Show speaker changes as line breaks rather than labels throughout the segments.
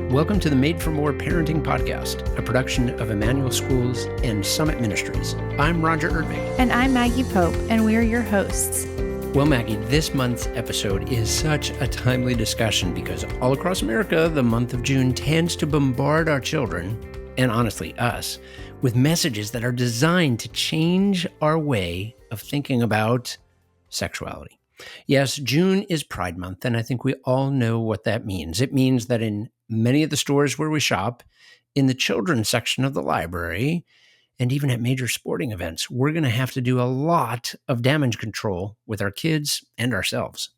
Welcome to the Made for More Parenting Podcast, a production of Immanuel Schools and Summit Ministries. I'm Roger Erdvig.
And I'm Maggie Pope, and we're your hosts.
Well, Maggie, this month's episode is such a timely discussion because all across America, the month of June tends to bombard our children, and honestly us, with messages that are designed to change our way of thinking about sexuality. Yes, June is Pride Month, and I think we all know what that means. It means that in many of the stores where we shop, in the children's section of the library, and even at major sporting events, we're going to have to do a lot of damage control with our kids and ourselves.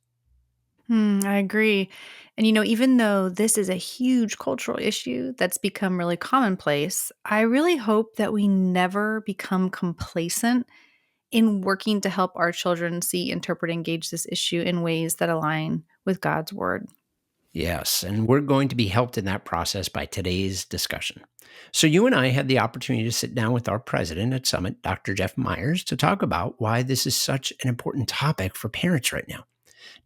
I agree. And even though this is a huge cultural issue that's become really commonplace, I really hope that we never become complacent in working to help our children see, interpret, engage this issue in ways that align with God's word.
Yes, and we're going to be helped in that process by today's discussion. So you and I had the opportunity to sit down with our president at Summit, Dr. Jeff Myers, to talk about why this is such an important topic for parents right now.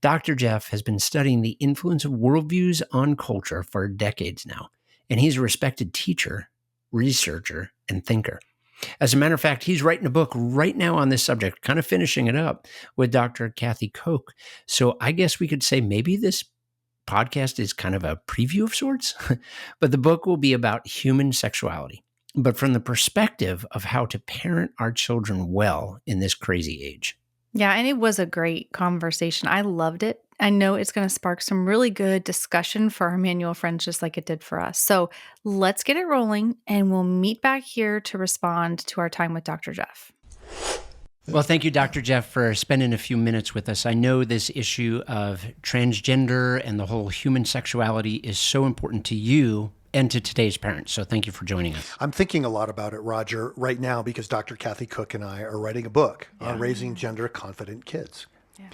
Dr. Jeff has been studying the influence of worldviews on culture for decades now, and he's a respected teacher, researcher, and thinker. As a matter of fact, he's writing a book right now on this subject, kind of finishing it up with Dr. Koch. So I guess we could say maybe this podcast is kind of a preview of sorts, but the book will be about human sexuality, but from the perspective of how to parent our children well in this crazy age.
Yeah, and it was a great conversation. I loved it. I know it's going to spark some really good discussion for our Immanuel friends, just like it did for us. So let's get it rolling, and we'll meet back here to respond to our time with Dr. Jeff.
Well, thank you, Dr. Jeff, for spending a few minutes with us. I know this issue of transgender and the whole human sexuality is so important to you and to today's parents. So thank you for joining us.
I'm thinking a lot about it, Roger, right now because Dr. Koch and I are writing a book on raising gender-confident kids. Yeah.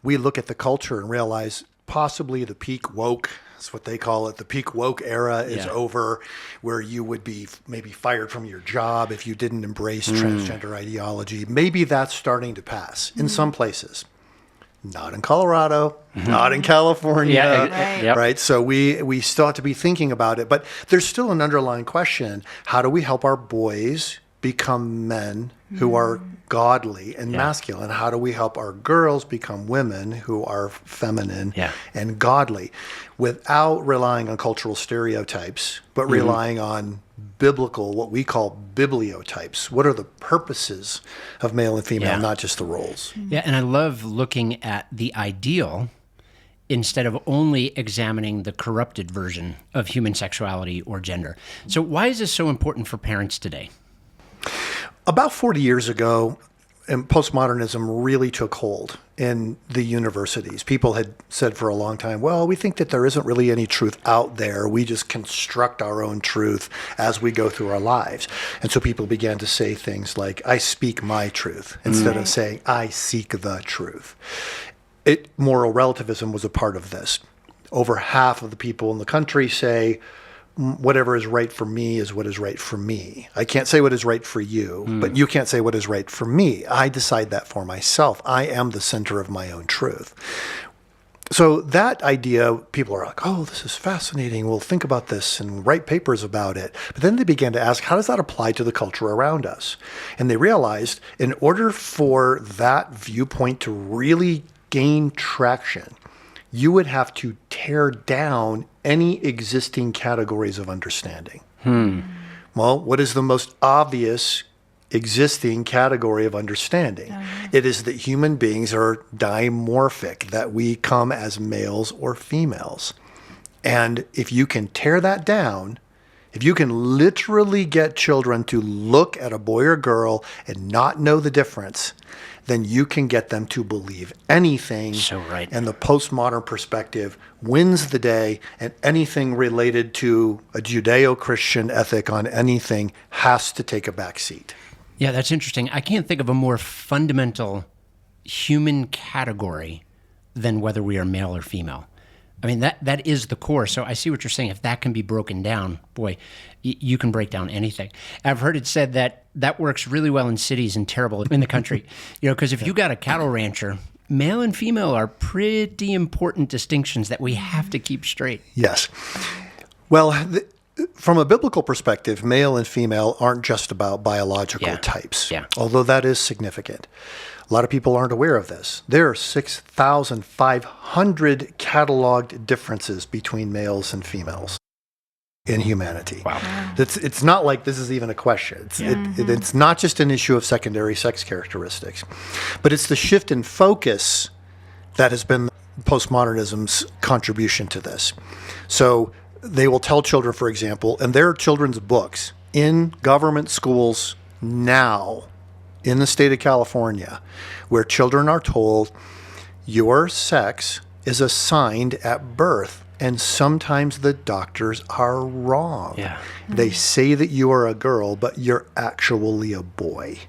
We look at the culture and realize possibly the peak woke, that's what they call it, the peak woke era is over, where you would be maybe fired from your job if you didn't embrace transgender ideology. Maybe that's starting to pass in some places. Not in Colorado, not in California, right? So we still have to be thinking about it. But there's still an underlying question. How do we help our boys become men who are godly and masculine? How do we help our girls become women who are feminine and godly without relying on cultural stereotypes, but relying on biblical, what we call bibliotypes? What are the purposes of male and female, not just the roles?
Yeah, and I love looking at the ideal instead of only examining the corrupted version of human sexuality or gender. So why is this so important for parents today?
About 40 years ago, postmodernism really took hold in the universities. People had said for a long time, well, we think that there isn't really any truth out there. We just construct our own truth as we go through our lives. And so people began to say things like, I speak my truth, instead of saying, I seek the truth. Moral relativism was a part of this. Over half of the people in the country say, whatever is right for me is what is right for me. I can't say what is right for you, but you can't say what is right for me. I decide that for myself. I am the center of my own truth. So that idea, people are like, oh, this is fascinating. We'll think about this and write papers about it. But then they began to ask, how does that apply to the culture around us? And they realized in order for that viewpoint to really gain traction, you would have to tear down any existing categories of understanding. Well, what is the most obvious existing category of understanding? It is that human beings are dimorphic, that we come as males or females. And if you can tear that down, if you can literally get children to look at a boy or girl and not know the difference, then you can get them to believe anything.
So right.
And the postmodern perspective wins the day, and anything related to a Judeo-Christian ethic on anything has to take a back seat.
Yeah, that's interesting. I can't think of a more fundamental human category than whether we are male or female. I mean, that is the core. So I see what you're saying. If that can be broken down, boy, you can break down anything. I've heard it said that works really well in cities and terrible in the country. Because if you got a cattle rancher, male and female are pretty important distinctions that we have to keep straight.
Yes. Well, from a biblical perspective, male and female aren't just about biological
Yeah.
types,
Yeah.
although that is significant. A lot of people aren't aware of this. There are 6,500 cataloged differences between males and females in humanity.
Wow.
It's not like this is even a question. It's not just an issue of secondary sex characteristics, but it's the shift in focus that has been postmodernism's contribution to this. So they will tell children, for example, and there are children's books in government schools now in the state of California where children are told your sex is assigned at birth, and sometimes the doctors are wrong.
Yeah.
They say that you are a girl, but you're actually a boy.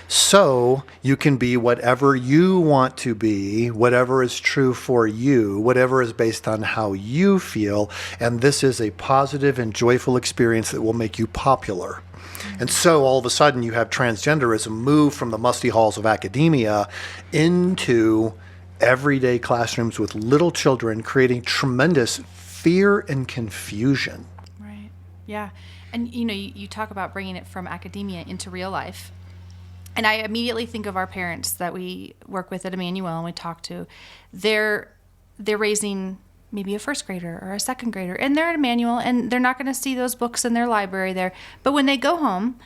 So you can be whatever you want to be, whatever is true for you, whatever is based on how you feel, and this is a positive and joyful experience that will make you popular. And so all of a sudden you have transgenderism move from the musty halls of academia into everyday classrooms with little children, creating tremendous fear and confusion.
Right. Yeah. And, you talk about bringing it from academia into real life. And I immediately think of our parents that we work with at Immanuel and we talk to. They're raising maybe a first grader or a second grader, and they're at Immanuel, and they're not going to see those books in their library there. But when they go home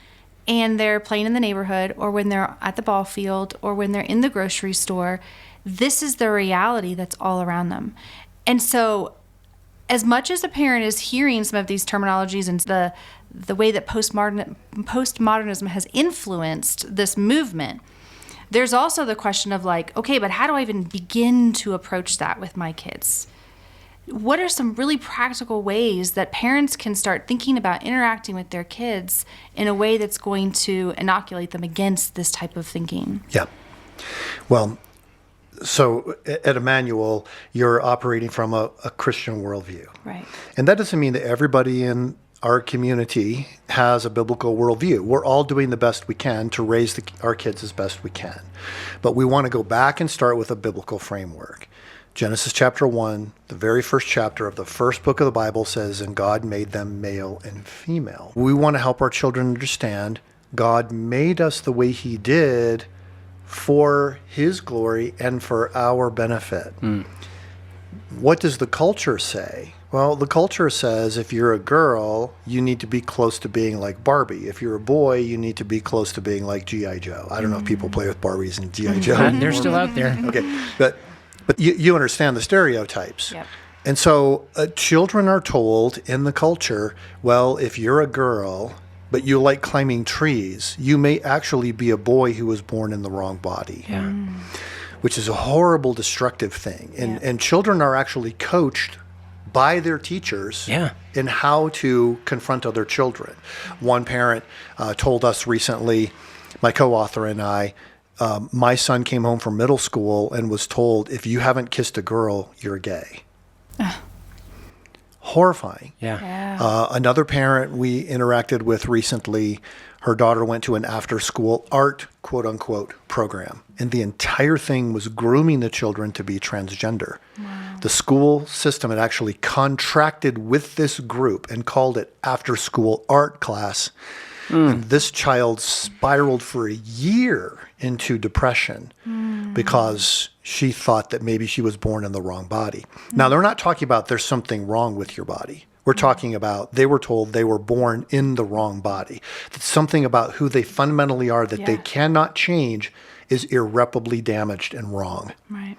and they're playing in the neighborhood, or when they're at the ball field, or when they're in the grocery store, this is the reality that's all around them. And so as much as a parent is hearing some of these terminologies and the way that postmodernism has influenced this movement, there's also the question of like, okay, but how do I even begin to approach that with my kids? What are some really practical ways that parents can start thinking about interacting with their kids in a way that's going to inoculate them against this type of thinking?
Yeah. Well, so at Immanuel, you're operating from a Christian worldview.
Right.
And that doesn't mean that everybody in our community has a biblical worldview. We're all doing the best we can to raise our kids as best we can. But we want to go back and start with a biblical framework. Genesis chapter 1, the very first chapter of the first book of the Bible says, and God made them male and female. We want to help our children understand God made us the way he did for his glory and for our benefit. What does the culture say? Well, the culture says if you're a girl, you need to be close to being like Barbie. If you're a boy, you need to be close to being like G.I. Joe. I don't know if people play with Barbies and G.I. Joe.
They're still out there.
Okay, but you understand the stereotypes.
Yep.
And so children are told in the culture, well, if you're a girl, but you like climbing trees, you may actually be a boy who was born in the wrong body.
Yeah.
Which is a horrible, destructive thing. And children are actually coached by their teachers in how to confront other children. One parent told us recently, my co-author and I, my son came home from middle school and was told, if you haven't kissed a girl, you're gay. Horrifying.
Yeah.
Another parent we interacted with recently, her daughter went to an after-school art, quote-unquote, program. And the entire thing was grooming the children to be transgender. Wow. The school system had actually contracted with this group and called it after-school art class. And this child spiraled for a year into depression because she thought that maybe she was born in the wrong body. Now, they're not talking about there's something wrong with your body. We're talking about they were told they were born in the wrong body. That something about who they fundamentally are that they cannot change is irreparably damaged and wrong.
Right.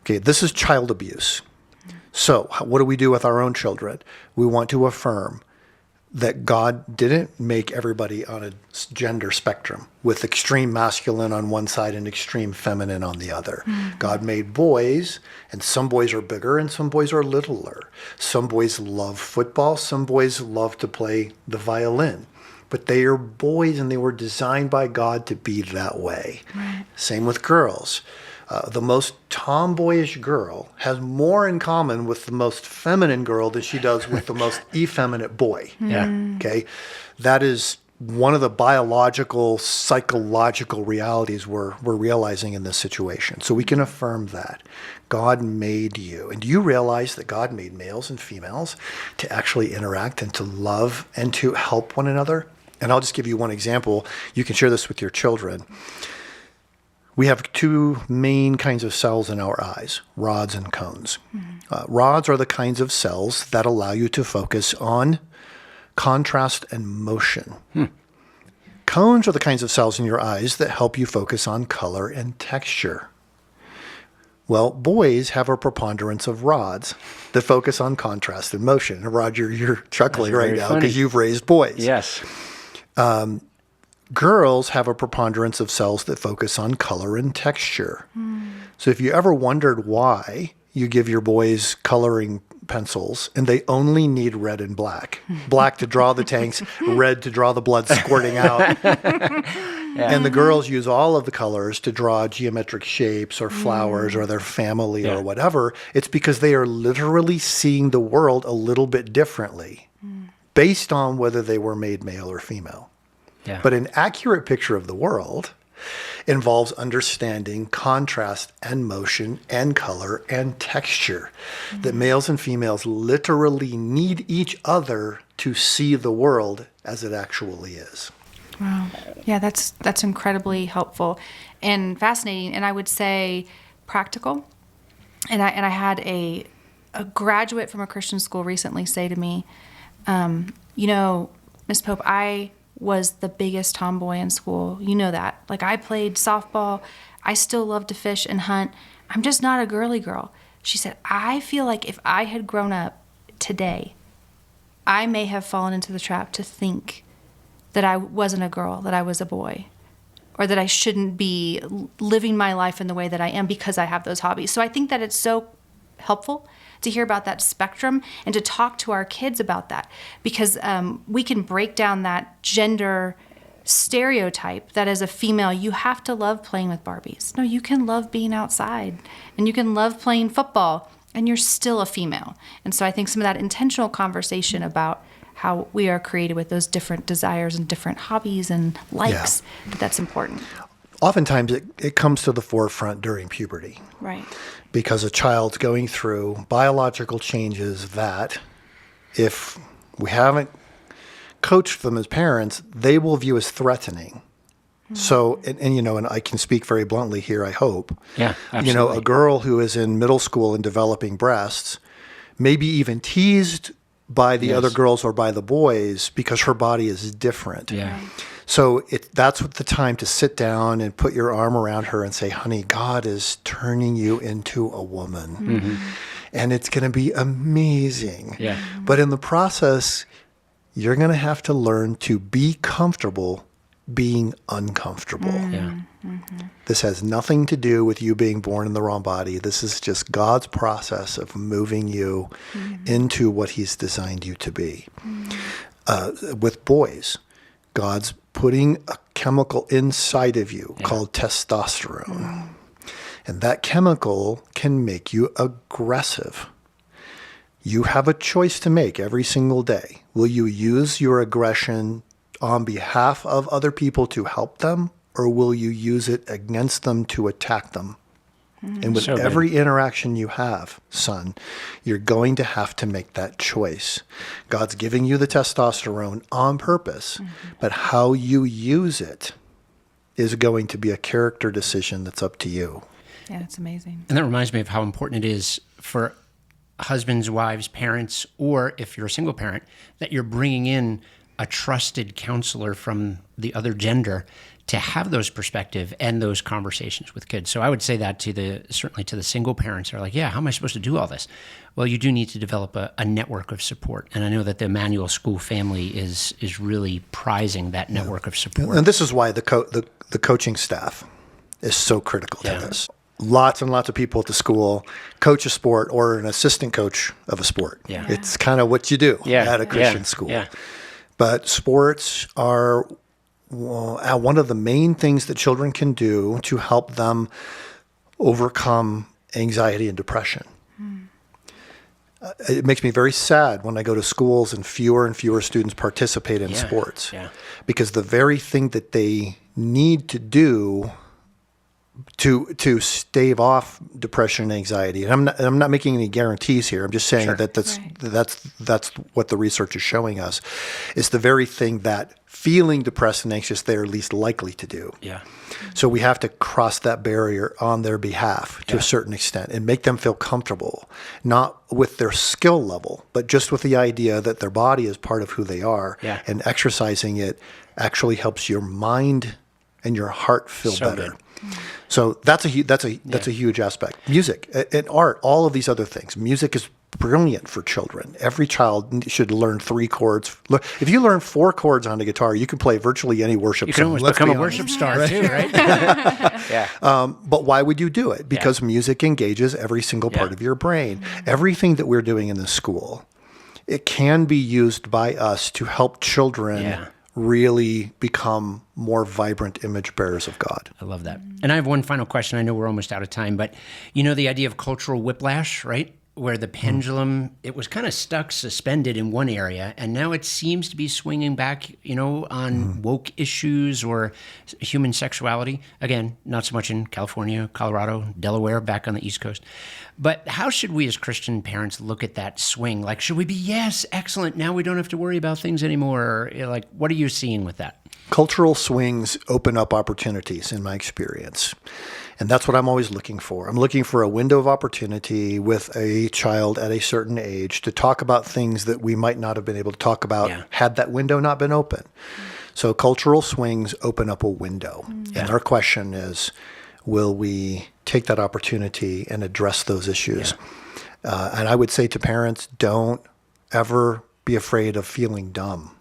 Okay, this is child abuse. So what do we do with our own children? We want to affirm that God didn't make everybody on a gender spectrum with extreme masculine on one side and extreme feminine on the other. God made boys, and some boys are bigger and some boys are littler. Some boys love football, some boys love to play the violin. But they are boys and they were designed by God to be that way. Right. Same with girls. The most tomboyish girl has more in common with the most feminine girl than she does with the most effeminate boy.
Yeah.
Okay, that is one of the biological, psychological realities we're realizing in this situation. So we can affirm that. God made you. And do you realize that God made males and females to actually interact and to love and to help one another? And I'll just give you one example. You can share this with your children. We have two main kinds of cells in our eyes, rods and cones. Rods are the kinds of cells that allow you to focus on contrast and motion. Cones are the kinds of cells in your eyes that help you focus on color and texture. Well, boys have a preponderance of rods that focus on contrast and motion. And Roger, you're chuckling right now because you've raised boys.
Yes.
Girls have a preponderance of cells that focus on color and texture. So if you ever wondered why you give your boys coloring pencils and they only need red and black to draw the tanks, red to draw the blood squirting out. And the girls use all of the colors to draw geometric shapes or flowers or their family or whatever. It's because they are literally seeing the world a little bit differently based on whether they were made male or female.
Yeah.
But an accurate picture of the world involves understanding contrast and motion and color and texture. That males and females literally need each other to see the world as it actually is.
Wow. Yeah, that's incredibly helpful and fascinating, and I would say practical. And I had a graduate from a Christian school recently say to me, Miss Pope, I was the biggest tomboy in school. You know that. Like, I played softball. I still love to fish and hunt. I'm just not a girly girl. She said, I feel like if I had grown up today, I may have fallen into the trap to think that I wasn't a girl, that I was a boy, or that I shouldn't be living my life in the way that I am because I have those hobbies. So I think that it's so helpful to hear about that spectrum and to talk to our kids about that, because we can break down that gender stereotype that as a female, you have to love playing with Barbies. No, you can love being outside and you can love playing football and you're still a female. And so I think some of that intentional conversation about how we are created with those different desires and different hobbies and likes, that's important.
Oftentimes it comes to the forefront during puberty.
Right.
Because a child's going through biological changes that, if we haven't coached them as parents, they will view as threatening. So, and I can speak very bluntly here, I hope.
Yeah, absolutely.
A girl who is in middle school and developing breasts may be even teased by the other girls or by the boys because her body is different.
Yeah.
So that's what the time to sit down and put your arm around her and say, honey, God is turning you into a woman. And it's going to be amazing.
Yeah.
But in the process, you're going to have to learn to be comfortable being uncomfortable.
Yeah.
This has nothing to do with you being born in the wrong body. This is just God's process of moving you into what he's designed you to be. With boys, God's putting a chemical inside of you called testosterone. And that chemical can make you aggressive. You have a choice to make every single day. Will you use your aggression on behalf of other people to help them, or will you use it against them to attack them? And with every interaction you have, son, you're going to have to make that choice. God's giving you the testosterone on purpose, but how you use it is going to be a character decision that's up to you.
Yeah, it's amazing.
And that reminds me of how important it is for husbands, wives, parents, or if you're a single parent, that you're bringing in a trusted counselor from the other gender to have those perspective and those conversations with kids. So I would say that certainly to the single parents who are like, yeah, how am I supposed to do all this? Well, you do need to develop a network of support. And I know that the Immanuel School family is really prizing that network of support.
And this is why the coaching staff is so critical to this. Lots and lots of people at the school coach a sport or an assistant coach of a sport.
Yeah.
It's kind of what you do at a Christian school.
Yeah.
But sports are one of the main things that children can do to help them overcome anxiety and depression. It makes me very sad when I go to schools and fewer students participate in sports, because the very thing that they need to do to stave off depression and anxiety. And I'm not making any guarantees here. I'm just saying that that's what the research is showing us. It's the very thing that feeling depressed and anxious, they're least likely to do.
Yeah.
So we have to cross that barrier on their behalf to a certain extent and make them feel comfortable, not with their skill level, but just with the idea that their body is part of who they are.
Yeah.
And exercising it actually helps your mind and your heart feel better.
Good.
So that's a huge aspect. Music and art, all of these other things. Music is brilliant for children. Every child should learn 3 chords. Look, if you learn 4 chords on the guitar, you can play virtually any worship
You can
song.
almost
Let's
become
be
a
honest.
worship star too, right?
But why would you do it? Because music engages every single part of your brain. Everything that we're doing in the school, it can be used by us to help children really become more vibrant image bearers of God.
I love that. And I have one final question. I know we're almost out of time, but the idea of cultural whiplash, right? Where the pendulum, it was kind of stuck, suspended in one area, and now it seems to be swinging back, on woke issues or human sexuality. Again, not so much in California, Colorado, Delaware, back on the East Coast. But how should we as Christian parents look at that swing? Like, should we be, yes, excellent, now we don't have to worry about things anymore? Or, like, what are you seeing with that?
Cultural swings open up opportunities in my experience. And that's what I'm always looking for. I'm looking for a window of opportunity with a child at a certain age to talk about things that we might not have been able to talk about had that window not been open. So cultural swings open up a window. And our question is, will we take that opportunity and address those issues? And I would say to parents, don't ever be afraid of feeling dumb.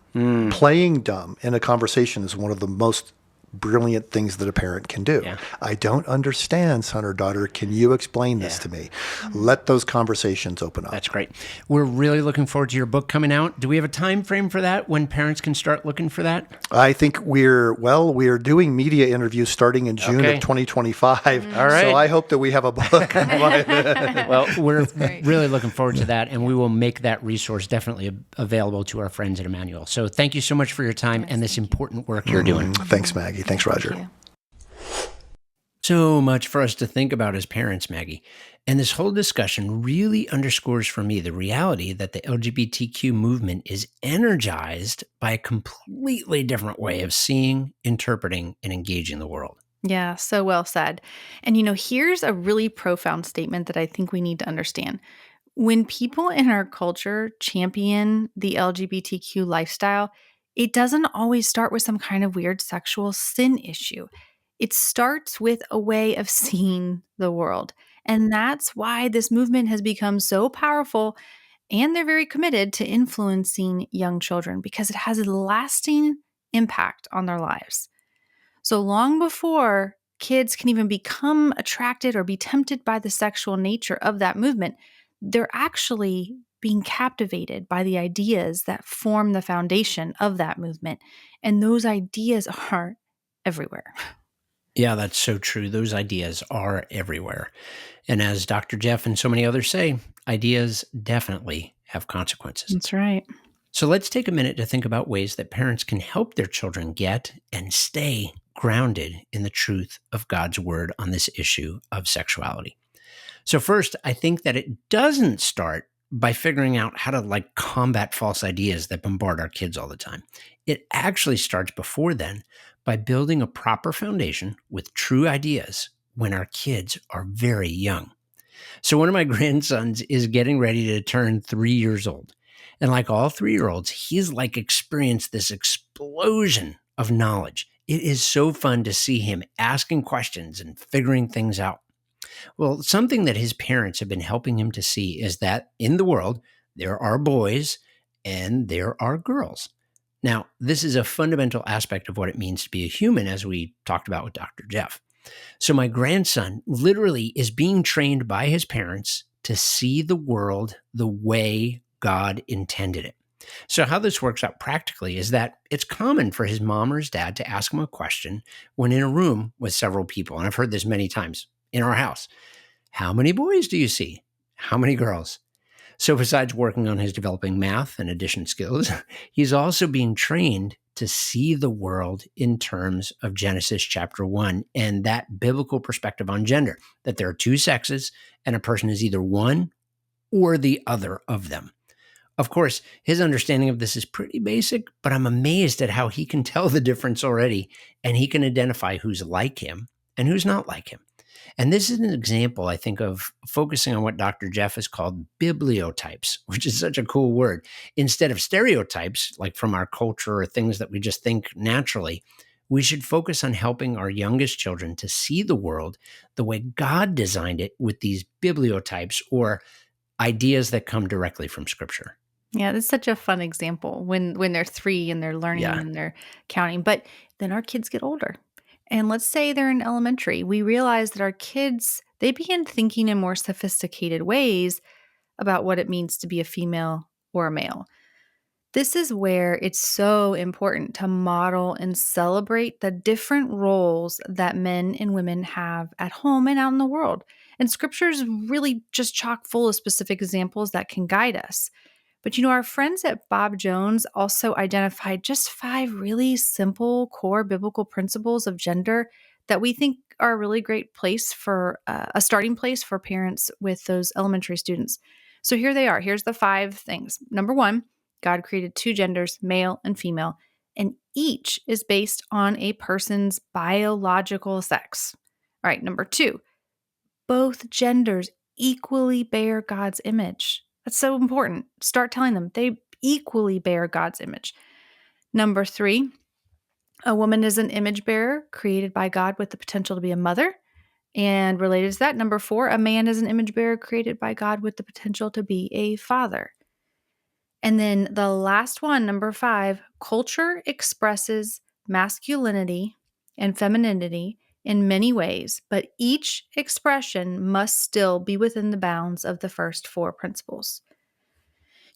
Playing dumb in a conversation is one of the most brilliant things that a parent can do. I don't understand, son or daughter. Can you explain this to me? Let those conversations open up.
That's great. We're really looking forward to your book coming out. Do we have a time frame for that, when parents can start looking for that?
I think we're doing media interviews starting in June of 2025.
All right.
So I hope that we have a book.
Well, we're really looking forward to that, and we will make that resource definitely available to our friends at Immanuel. So thank you so much for your time and this important work you're doing.
Thanks, Maggie. Thanks, Roger.
Thank you.
So much for us to think about as parents, Maggie. And this whole discussion really underscores for me the reality that the LGBTQ movement is energized by a completely different way of seeing, interpreting, and engaging the world.
Yeah, so well said. And here's a really profound statement that I think we need to understand. When people in our culture champion the LGBTQ lifestyle, it doesn't always start with some kind of weird sexual sin issue. It starts with a way of seeing the world. And that's why this movement has become so powerful, and they're very committed to influencing young children because it has a lasting impact on their lives. So long before kids can even become attracted or be tempted by the sexual nature of that movement, they're actually being captivated by the ideas that form the foundation of that movement. And those ideas are everywhere.
Yeah, that's so true. Those ideas are everywhere. And as Dr. Jeff and so many others say, ideas definitely have consequences.
That's right.
So let's take a minute to think about ways that parents can help their children get and stay grounded in the truth of God's word on this issue of sexuality. So first, I think that it doesn't start by figuring out how to combat false ideas that bombard our kids all the time. It actually starts before then by building a proper foundation with true ideas when our kids are very young. So one of my grandsons is getting ready to turn 3 years old. And like all 3-year-olds, he's experienced this explosion of knowledge. It is so fun to see him asking questions and figuring things out. Well, something that his parents have been helping him to see is that in the world, there are boys and there are girls. Now, this is a fundamental aspect of what it means to be a human, as we talked about with Dr. Jeff. So my grandson literally is being trained by his parents to see the world the way God intended it. So how this works out practically is that it's common for his mom or his dad to ask him a question when in a room with several people. And I've heard this many times in our house. How many boys do you see? How many girls? So, besides working on his developing math and addition skills, he's also being trained to see the world in terms of Genesis chapter 1 and that biblical perspective on gender, that there are two sexes and a person is either one or the other of them. Of course, his understanding of this is pretty basic, but I'm amazed at how he can tell the difference already, and he can identify who's like him and who's not like him. And this is an example, I think, of focusing on what Dr. Jeff has called bibliotypes, which is such a cool word. Instead of stereotypes, like from our culture or things that we just think naturally, we should focus on helping our youngest children to see the world the way God designed it with these bibliotypes or ideas that come directly from Scripture.
Yeah, that's such a fun example when they're 3 and they're learning
Yeah.
and they're counting. But then our kids get older. And let's say they're in elementary. We realize that our kids, they begin thinking in more sophisticated ways about what it means to be a female or a male. This is where it's so important to model and celebrate the different roles that men and women have at home and out in the world. And scripture is really just chock full of specific examples that can guide us. But our friends at Bob Jones also identified just 5 really simple core biblical principles of gender that we think are a really great place for a starting place for parents with those elementary students. So here they are. Here's the 5 things. Number 1, God created 2 genders, male and female, and each is based on a person's biological sex. All right, number 2, both genders equally bear God's image. That's so important. Start telling them they equally bear God's image. Number 3, a woman is an image bearer created by God with the potential to be a mother. And related to that, number 4, a man is an image bearer created by God with the potential to be a father. And then the last one, number 5, culture expresses masculinity and femininity in many ways, but each expression must still be within the bounds of the first 4 principles.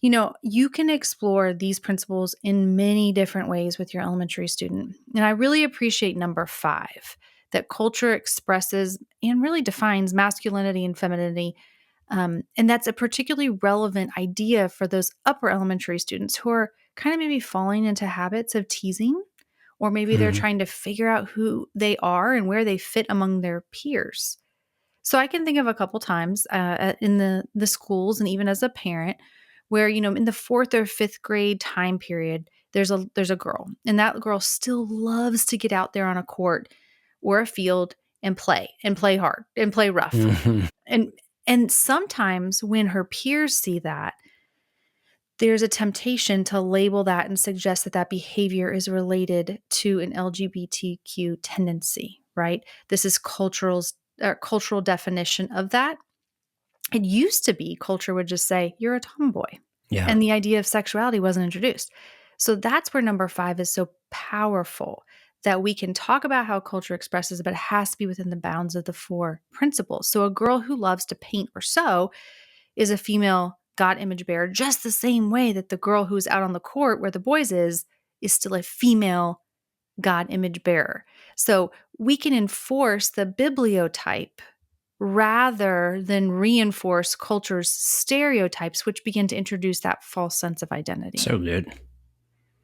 You can explore these principles in many different ways with your elementary student. And I really appreciate number 5, that culture expresses and really defines masculinity and femininity. And that's a particularly relevant idea for those upper elementary students who are kind of maybe falling into habits of teasing, or maybe they're
Mhm.
trying to figure out who they are and where they fit among their peers. So I can think of a couple times in the schools and even as a parent where, in the 4th or 5th grade time period, there's a girl, and that girl still loves to get out there on a court or a field and play hard and play rough.
Mhm.
And sometimes when her peers see that, there's a temptation to label that and suggest that that behavior is related to an LGBTQ tendency, right? This is cultural definition of that. It used to be culture would just say, you're a tomboy.
Yeah.
And the idea of sexuality wasn't introduced. So that's where number 5 is so powerful, that we can talk about how culture expresses, but it has to be within the bounds of the 4 principles. So a girl who loves to paint or sew is a female God image bearer, just the same way that the girl who's out on the court where the boys is still a female God image bearer. So we can enforce the bibliotype rather than reinforce culture's stereotypes, which begin to introduce that false sense of identity.
So good.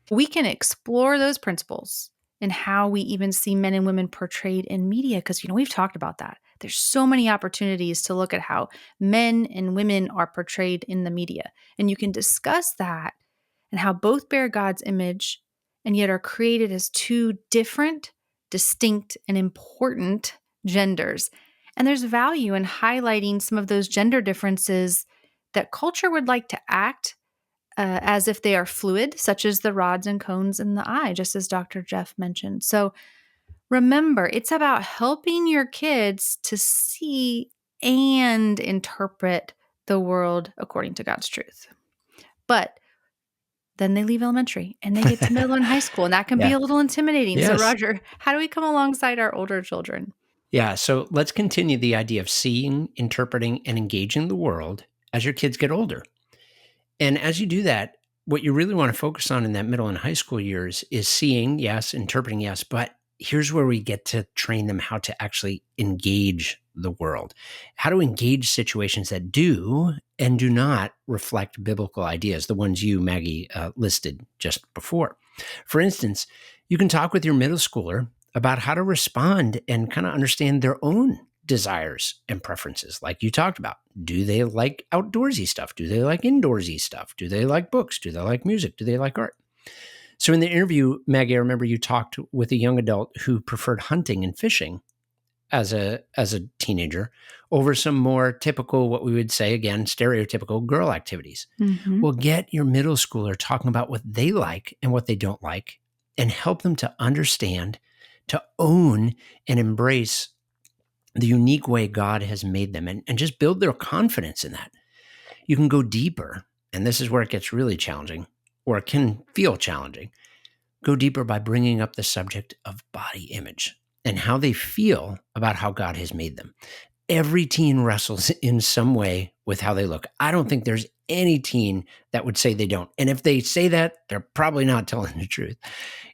We can explore those principles and how we even see men and women portrayed in media, because we've talked about that. There's so many opportunities to look at how men and women are portrayed in the media, and you can discuss that and how both bear God's image and yet are created as 2 different, distinct, and important genders. And there's value in highlighting some of those gender differences that culture would like to act as if they are fluid, such as the rods and cones in the eye, just as Dr. Jeff mentioned. So remember, it's about helping your kids to see and interpret the world according to God's truth. But then they leave elementary and they get to middle and high school, and that can be
Yeah.
a little intimidating. So,
Yes.
Roger, how do we come alongside our older children?
Yeah. So let's continue the idea of seeing, interpreting, and engaging the world as your kids get older. And as you do that, what you really want to focus on in that middle and high school years is seeing, yes, interpreting, yes, but here's where we get to train them how to actually engage the world, how to engage situations that do and do not reflect biblical ideas, the ones you, Maggie, listed just before. For instance, you can talk with your middle schooler about how to respond and kind of understand their own desires and preferences, like you talked about. Do they like outdoorsy stuff? Do they like indoorsy stuff? Do they like books? Do they like music? Do they like art? So in the interview, Maggie, I remember you talked with a young adult who preferred hunting and fishing as a teenager over some more typical, what we would say, again, stereotypical girl activities.
Mm-hmm.
Well, get your middle schooler talking about what they like and what they don't like, and help them to understand, to own and embrace the unique way God has made them, and just build their confidence in that. You can go deeper, and this is where it gets really challenging, or it can feel challenging. Go deeper by bringing up the subject of body image and how they feel about how God has made them. Every teen wrestles in some way with how they look. I don't think there's any teen that would say they don't. And if they say that, they're probably not telling the truth.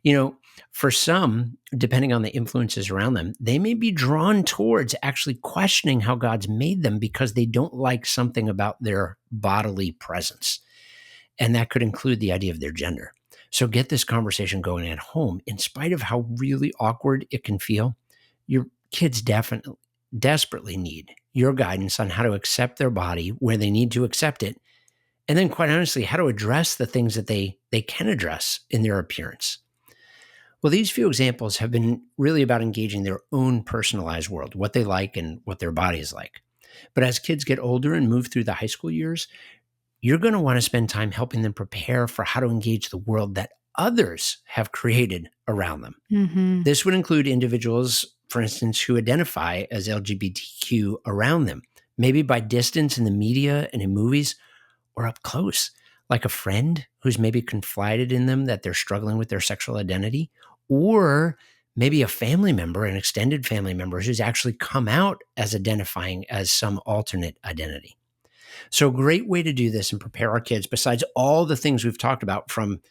You know, for some, depending on the influences around them, they may be drawn towards actually questioning how God's made them because they don't like something about their bodily presence. And that could include the idea of their gender. So get this conversation going at home. In spite of how really awkward it can feel, your kids desperately need your guidance on how to accept their body where they need to accept it. And then, quite honestly, how to address the things that they can address in their appearance. Well, these few examples have been really about engaging their own personalized world, what they like and what their body is like. But as kids get older and move through the high school years, you're going to want to spend time helping them prepare for how to engage the world that others have created around them.
Mm-hmm.
This would include individuals, for instance, who identify as LGBTQ around them, maybe by distance in the media and in movies, or up close, like a friend who's maybe confided in them that they're struggling with their sexual identity, or maybe a family member, an extended family member who's actually come out as identifying as some alternate identity. So a great way to do this and prepare our kids, besides all the things we've talked about from,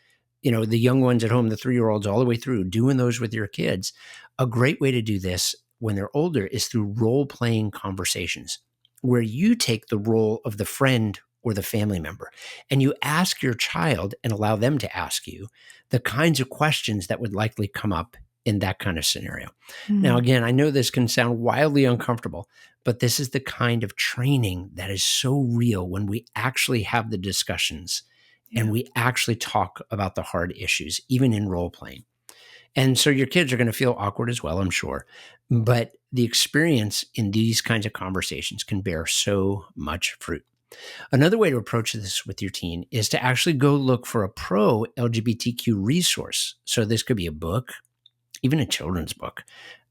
the young ones at home, the 3-year-olds, all the way through, doing those with your kids, a great way to do this when they're older is through role-playing conversations, where you take the role of the friend or the family member, and you ask your child and allow them to ask you the kinds of questions that would likely come up in that kind of scenario.
Mm-hmm.
Now, again, I know this can sound wildly uncomfortable, but this is the kind of training that is so real when we actually have the discussions and we actually talk about the hard issues, even in role playing. And so your kids are going to feel awkward as well, I'm sure. But the experience in these kinds of conversations can bear so much fruit. Another way to approach this with your teen is to actually go look for a pro-LGBTQ resource. So this could be a book, even a children's book,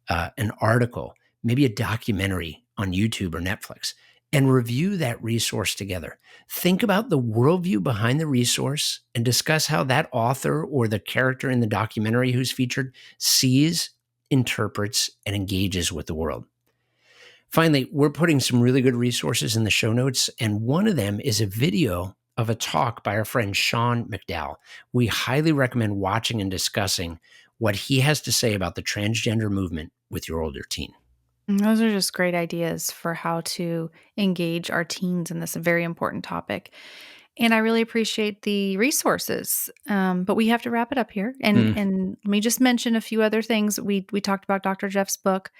an article, maybe a documentary on YouTube or Netflix, and review that resource together. Think about the worldview behind the resource and discuss how that author or the character in the documentary who's featured sees, interprets, and engages with the world. Finally, we're putting some really good resources in the show notes, and one of them is a video of a talk by our friend Sean McDowell. We highly recommend watching and discussing what he has to say about the transgender movement with your older teen.
Those are just great ideas for how to engage our teens in this very important topic. And I really appreciate the resources. But we have to wrap it up here. And let me just mention a few other things. We talked about Dr. Jeff's book.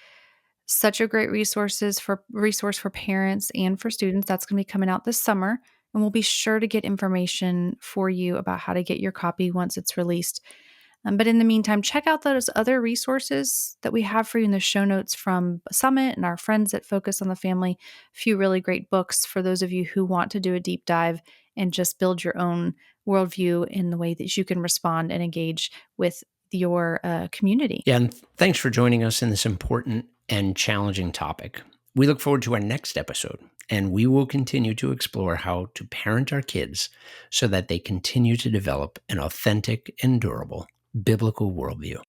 Such a great resource for parents and for students. That's going to be coming out this summer. And we'll be sure to get information for you about how to get your copy once it's released. But in the meantime, check out those other resources that we have for you in the show notes from Summit and our friends that focus on the family. A few really great books for those of you who want to do a deep dive and just build your own worldview in the way that you can respond and engage with your community.
Yeah, and thanks for joining us in this important and challenging topic. We look forward to our next episode, and we will continue to explore how to parent our kids so that they continue to develop an authentic and durable biblical worldview.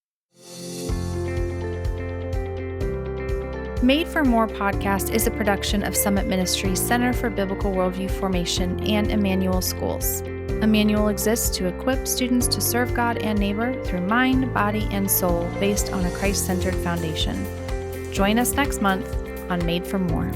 Made for More podcast is a production of Summit Ministries Center for Biblical Worldview Formation and Immanuel Schools. Immanuel exists to equip students to serve God and neighbor through mind, body, and soul based on a Christ-centered foundation. Join us next month on Made for More.